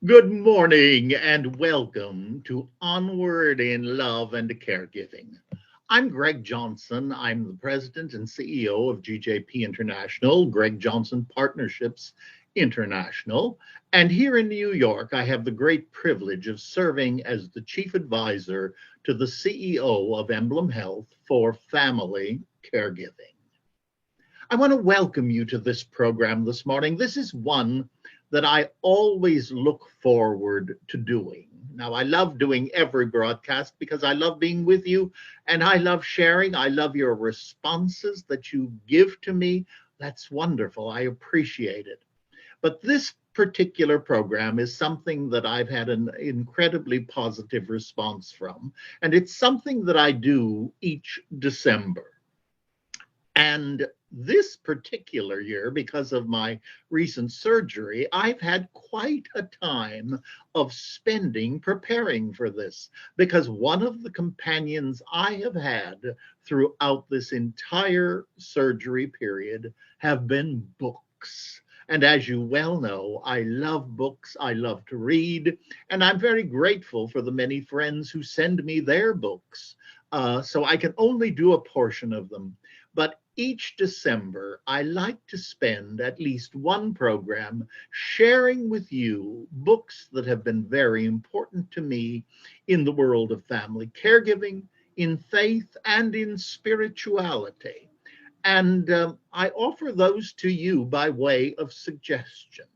Good morning and welcome to Onward in Love and Caregiving. I'm Greg Johnson. I'm the president and CEO of GJP International, Greg Johnson Partnerships International. And here in New York, I have the great privilege of serving as the chief advisor to the CEO of Emblem Health for family caregiving. I want to welcome you to this program this morning. This is one that I always look forward to doing. Now, I love doing every broadcast because I love being with you and I love sharing. I love your responses that you give to me. That's wonderful. I appreciate it. But this particular program is something that I've had an incredibly positive response from, and it's something that I do each December. And this particular year, because of my recent surgery, I've had quite a time of spending preparing for this because one of the companions I have had throughout this entire surgery period have been books. And as you well know, I love books, I love to read, and I'm very grateful for the many friends who send me their books. So I can only do a portion of them. But each December, I like to spend at least one program sharing with you books that have been very important to me in the world of family caregiving, in faith, and in spirituality. And I offer those to you by way of suggestion,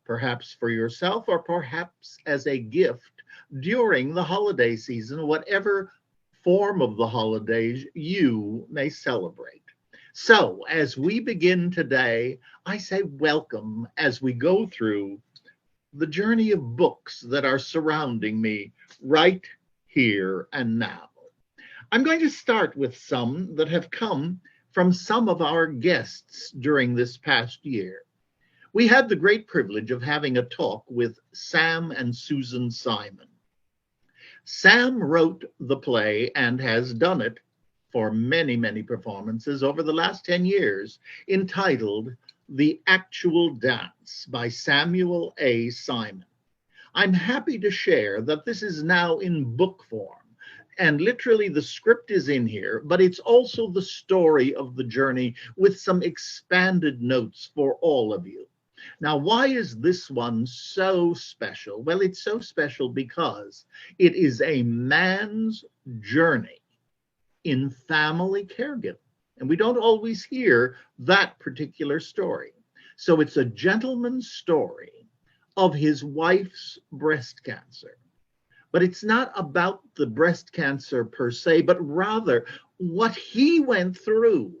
perhaps for yourself or perhaps as a gift during the holiday season, whatever form of the holidays you may celebrate. So, as we begin today, I say welcome as we go through the journey of books that are surrounding me right here and now. I'm going to start with some that have come from some of our guests during this past year. We had the great privilege of having a talk with Sam and Susan Simon. Sam wrote the play and has done it for many, many performances over the last 10 years, entitled The Actual Dance by Samuel A. Simon. I'm happy to share that this is now in book form. And literally, the script is in here, but it's also the story of the journey with some expanded notes for all of you. Now, why is this one so special? Well, it's so special because it is a man's journey in family caregiving. And we don't always hear that particular story. So it's a gentleman's story of his wife's breast cancer. But it's not about the breast cancer per se, but rather what he went through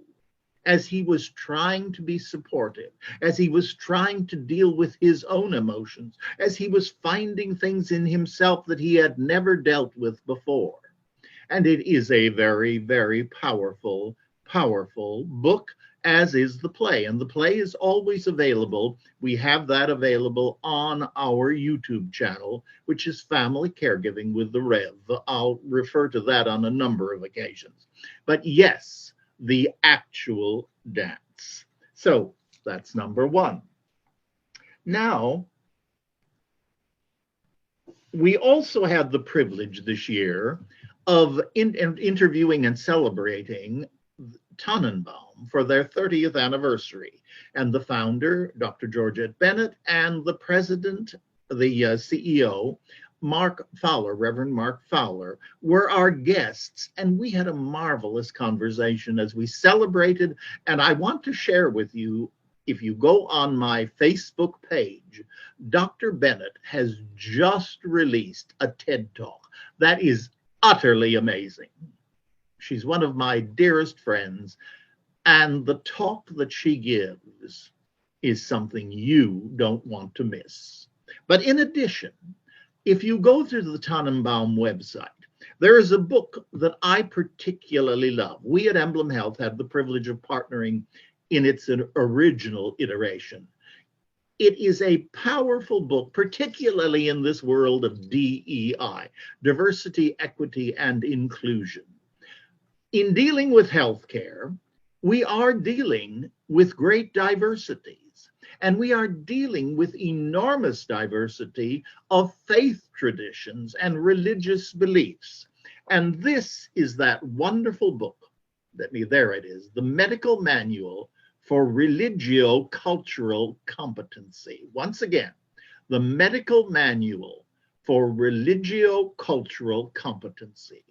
as he was trying to be supportive, as he was trying to deal with his own emotions, as he was finding things in himself that he had never dealt with before. And it is a very, very powerful, powerful book, as is the play. And the play is always available. We have that available on our YouTube channel, which is Family Caregiving with the Rev. I'll refer to that on a number of occasions. But yes, The Actual Dance. So that's number one. Now, we also had the privilege this year of interviewing and celebrating Tannenbaum for their 30th anniversary. And the founder, Dr. Georgette Bennett, and the president, the CEO, Mark Fowler, Reverend Mark Fowler, were our guests. And we had a marvelous conversation as we celebrated. And I want to share with you, if you go on my Facebook page, Dr. Bennett has just released a TED Talk that is utterly amazing. She's one of my dearest friends, and the talk that she gives is something you don't want to miss. But in addition, if you go through the Tannenbaum website, there is a book that I particularly love. We at Emblem Health had the privilege of partnering in its original iteration. It is a powerful book, particularly in this world of DEI, diversity, equity, and inclusion. In dealing with healthcare, we are dealing with great diversities. And we are dealing with enormous diversity of faith traditions and religious beliefs. And this is that wonderful book. There it is, The Medical Manual for Religio-Cultural Competency. Once again, The Medical Manual for Religio-Cultural Competency.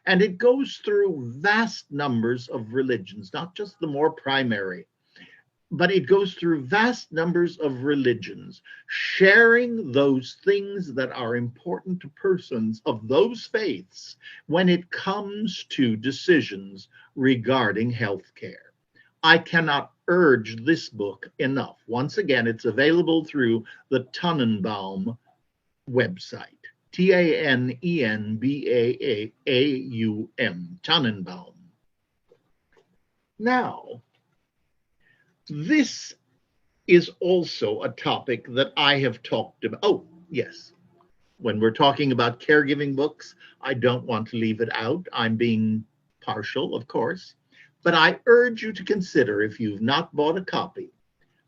And it goes through vast numbers of religions, not just the more primary, but it goes through vast numbers of religions, sharing those things that are important to persons of those faiths when it comes to decisions regarding healthcare. I cannot urge this book enough. Once again, it's available through the Tannenbaum website, Tannenbaum, Tannenbaum. Now, this is also a topic that I have talked about. Oh, yes. When we're talking about caregiving books, I don't want to leave it out. I'm being partial, of course, but I urge you to consider, if you've not bought a copy,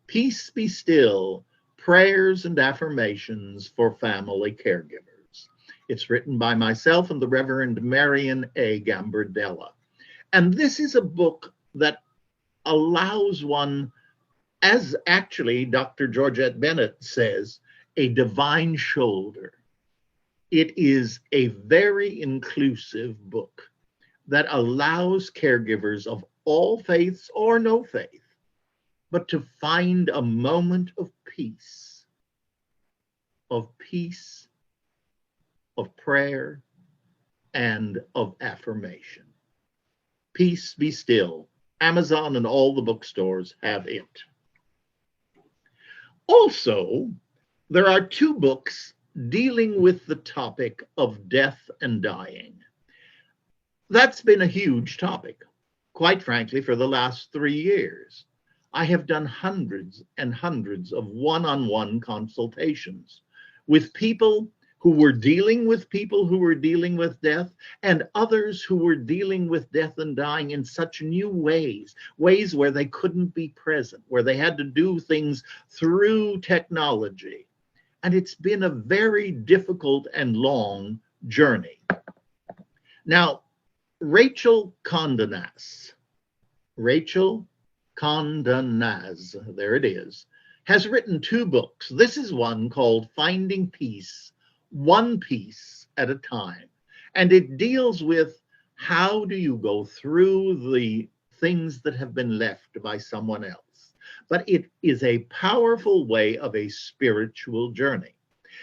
Peace Be Still, Prayers and Affirmations for Family Caregivers. It's written by myself and the Reverend Marion A. Gambardella. And this is a book that allows one, as actually Dr. Georgette Bennett says, a divine shoulder. It is a very inclusive book that allows caregivers of all faiths or no faith, but to find a moment of peace, of prayer, and of affirmation. Peace Be Still. Amazon and all the bookstores have it. Also, there are two books dealing with the topic of death and dying. That's been a huge topic, quite frankly, for the last 3 years. I have done hundreds and hundreds of one-on-one consultations with people who were dealing with people who were dealing with death, and others who were dealing with death and dying in such new ways where they couldn't be present, where they had to do things through technology. And it's been a very difficult and long journey. Now, Rachel Condanaz, there it is, has written 2 books. This is one called Finding Peace, One Piece at a Time. And it deals with how do you go through the things that have been left by someone else. But it is a powerful way of a spiritual journey.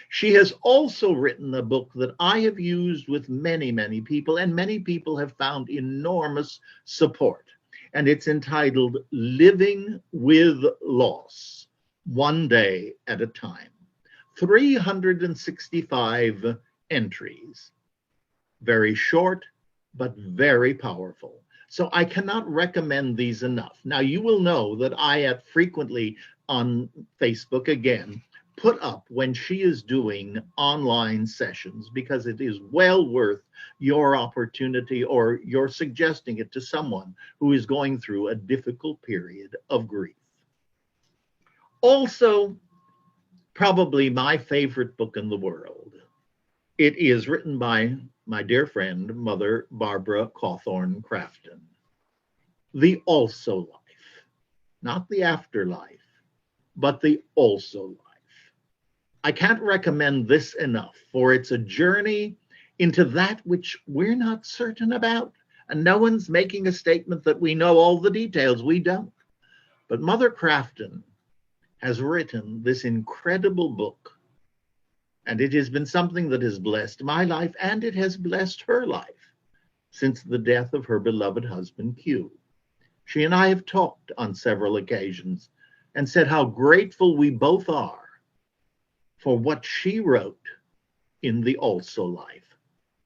She has also written a book that I have used with many, many people, and many people have found enormous support. And it's entitled Living with Loss, One Day at a Time. 365 entries. Very short, but very powerful. So I cannot recommend these enough. Now, you will know that I frequently on Facebook, again, put up when she is doing online sessions, because it is well worth your opportunity, or you're suggesting it to someone who is going through a difficult period of grief. Also, probably my favorite book in the world. It is written by my dear friend, Mother Barbara Cawthorn Crafton. The Also Life, not the afterlife, but the Also Life. I can't recommend this enough, for it's a journey into that which we're not certain about. And no one's making a statement that we know all the details. We don't. But Mother Crafton has written this incredible book. And it has been something that has blessed my life, and it has blessed her life since the death of her beloved husband, Q. She and I have talked on several occasions and said how grateful we both are for what she wrote in the Also Life.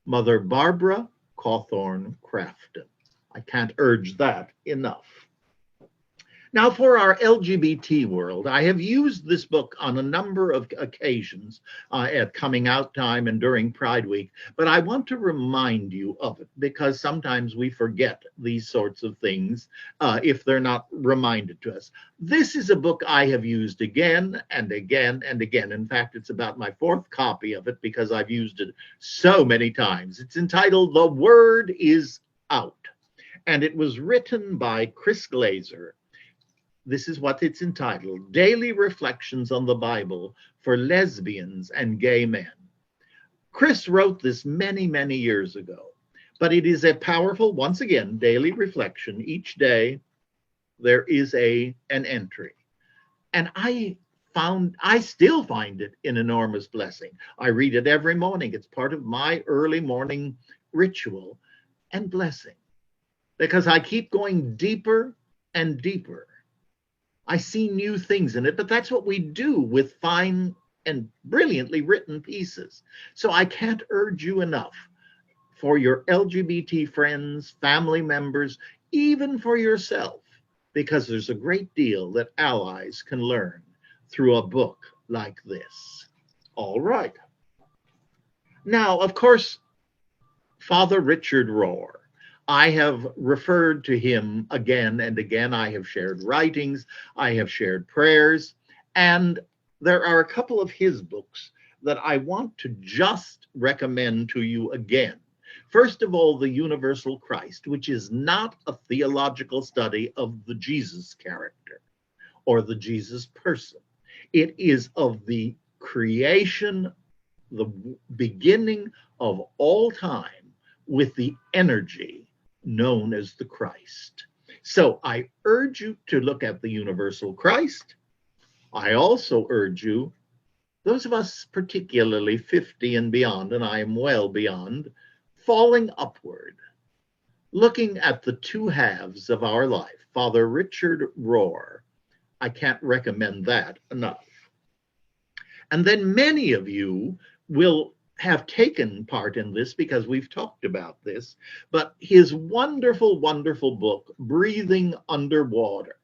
Mother Barbara Cawthorn Crafton. I can't urge that enough. Now, for our LGBT world, I have used this book on a number of occasions at coming out time and during Pride Week, but I want to remind you of it because sometimes we forget these sorts of things if they're not reminded to us. This is a book I have used again and again and again. In fact, it's about my fourth copy of it because I've used it so many times. It's entitled The Word is Out, and it was written by Chris Glaser. This is what it's entitled, Daily Reflections on the Bible for Lesbians and Gay Men. Chris wrote this many, many years ago, but it is a powerful, once again, daily reflection. Each day there is an entry. And I still find it an enormous blessing. I read it every morning. It's part of my early morning ritual and blessing because I keep going deeper and deeper. I see new things in it, but that's what we do with fine and brilliantly written pieces. So I can't urge you enough for your LGBT friends, family members, even for yourself, because there's a great deal that allies can learn through a book like this. All right. Now, of course, Father Richard Rohr. I have referred to him again and again. I have shared writings, I have shared prayers, and there are a couple of his books that I want to just recommend to you again. First of all, The Universal Christ, which is not a theological study of the Jesus character or the Jesus person. It is of the creation, the beginning of all time with the energy known as the Christ. So I urge you to look at The Universal Christ. I also urge you, those of us particularly 50 and beyond, and I am well beyond, falling upward, looking at the two halves of our life. Father Richard Rohr, I can't recommend that enough. And then many of you will have taken part in this because we've talked about this, but his wonderful, wonderful book, Breathing Underwater,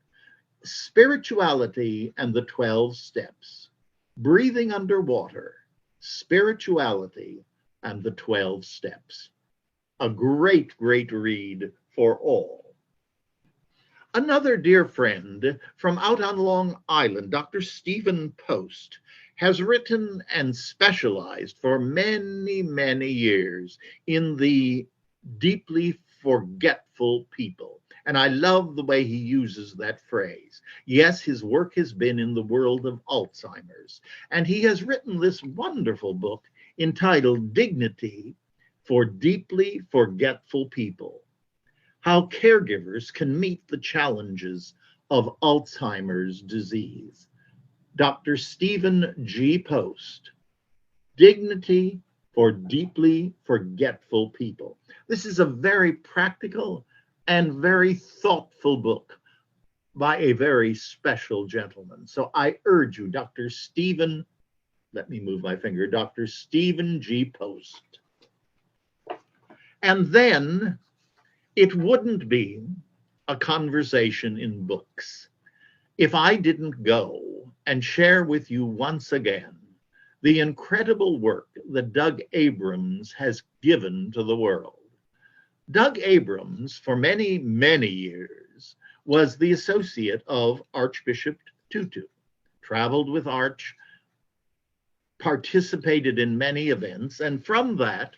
Spirituality and the 12 Steps. Breathing Underwater, Spirituality and the 12 Steps. A great, great read for all. Another dear friend from out on Long Island, Dr. Stephen Post, has written and specialized for many, many years in the deeply forgetful people. And I love the way he uses that phrase. Yes, his work has been in the world of Alzheimer's, and he has written this wonderful book entitled Dignity for Deeply Forgetful People: How Caregivers Can Meet the Challenges of Alzheimer's Disease. Dr. Stephen G. Post, Dignity for Deeply Forgetful People. This is a very practical and very thoughtful book by a very special gentleman. So I urge you, Dr. Stephen, let me move my finger, Dr. Stephen G. Post. And then it wouldn't be a conversation in books if I didn't go and share with you once again the incredible work that Doug Abrams has given to the world. Doug Abrams, for many, many years, was the associate of Archbishop Tutu, traveled with Arch, participated in many events, and from that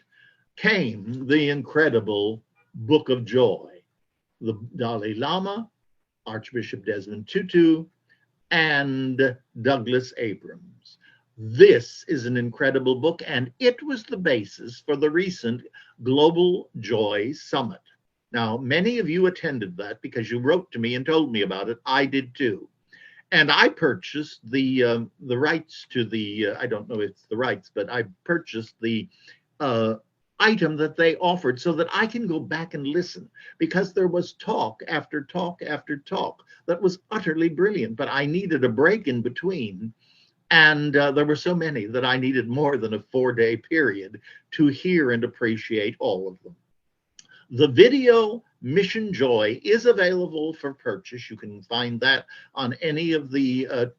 came the incredible Book of Joy. The Dalai Lama, Archbishop Desmond Tutu, and Douglas Abrams. This is an incredible book, and it was the basis for the recent Global Joy Summit. Now, many of you attended that because you wrote to me and told me about it. I did too. And I purchased the rights to the, I don't know if it's the rights, but I purchased the item that they offered so that I can go back and listen, because there was talk after talk after talk that was utterly brilliant, but I needed a break in between. And there were so many that I needed more than a 4-day period to hear and appreciate all of them. The video Mission Joy is available for purchase. You can find that on any of the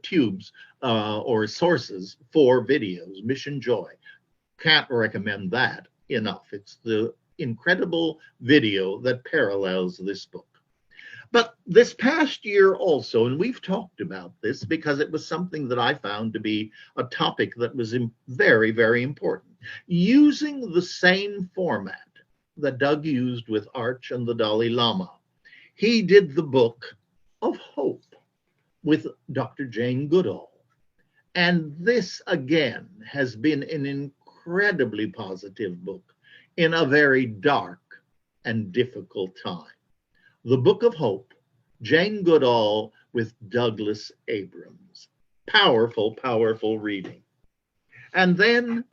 tubes or sources for videos. Mission Joy. Can't recommend that enough. It's the incredible video that parallels this book. But this past year also, and we've talked about this because it was something that I found to be a topic that was very, very important. Using the same format that Doug used with Arch and the Dalai Lama, he did the book of Hope with Dr. Jane Goodall. And this, again, has been an incredibly positive book in a very dark and difficult time. The Book of Hope, Jane Goodall with Douglas Abrams. Powerful, powerful reading. And then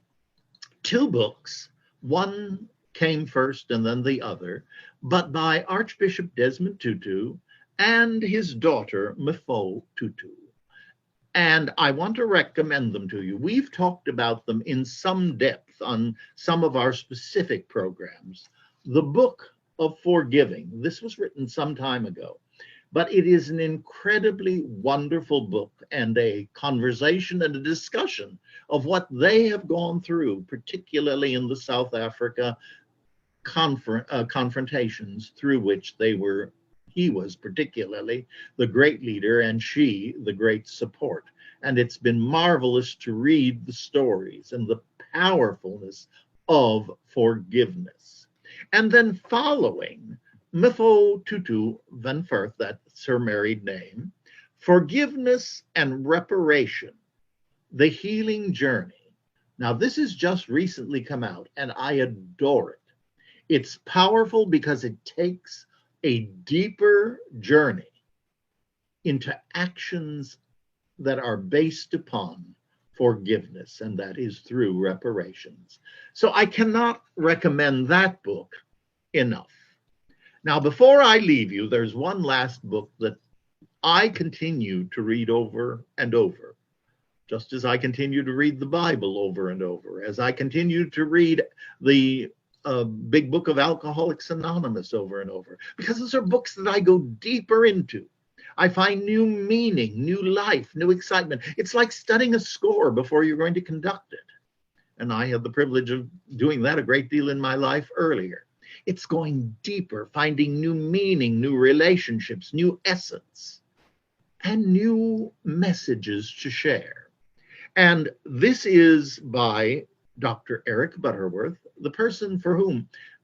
two books, one came first and then the other, but by Archbishop Desmond Tutu and his daughter, Mifo Tutu. And I want to recommend them to you. We've talked about them in some depth on some of our specific programs. The Book of Forgiving, this was written some time ago, but it is an incredibly wonderful book and a conversation and a discussion of what they have gone through, particularly in the South Africa confrontations through which he was particularly the great leader and she the great support. And it's been marvelous to read the stories and the powerfulness of forgiveness. And then following Mifo Tutu van Firth, that's her married name, Forgiveness and Reparation, The Healing Journey. Now, this has just recently come out, and I adore it. It's powerful because it takes a deeper journey into actions that are based upon forgiveness, and that is through reparations. So I cannot recommend that book enough. Now, before I leave you, there's one last book that I continue to read over and over, just as I continue to read the Bible over and over, as I continue to read the big book of Alcoholics Anonymous over and over, because those are books that I go deeper into. I find new meaning, new life, new excitement. It's like studying a score before you're going to conduct it. And I had the privilege of doing that a great deal in my life earlier. It's going deeper, finding new meaning, new relationships, new essence, and new messages to share. And this is by Dr. Eric Butterworth, the person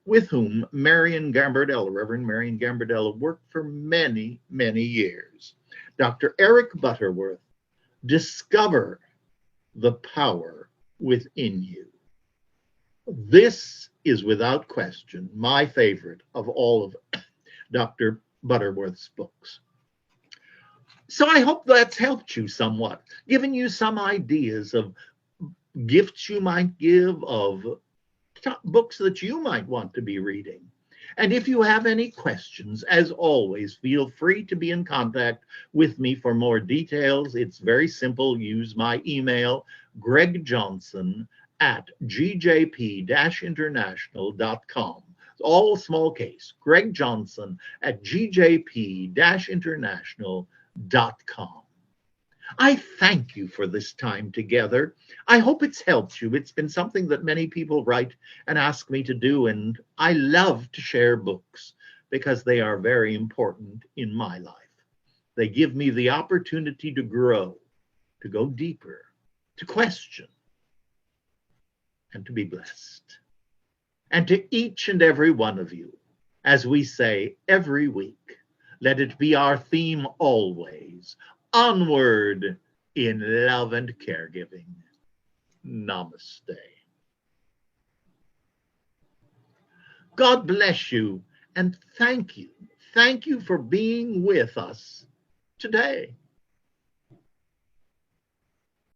with whom Marion Gambardella, Reverend Marion Gambardella, worked for many, many years. Dr. Eric Butterworth, Discover the Power Within You. This is without question my favorite of all of Dr. Butterworth's books. So I hope that's helped you somewhat, given you some ideas of gifts you might give, of books that you might want to be reading. And if you have any questions, as always, feel free to be in contact with me for more details. It's very simple. Use my email, gregjohnson@gjp-international.com. All small case, gregjohnson@gjp-international.com. I thank you for this time together. I hope it's helped you. It's been something that many people write and ask me to do, and I love to share books because they are very important in my life. They give me the opportunity to grow, to go deeper, to question, and to be blessed. And to each and every one of you, as we say every week, let it be our theme always: onward in love and caregiving. Namaste. God bless you, and thank you. Thank you for being with us today.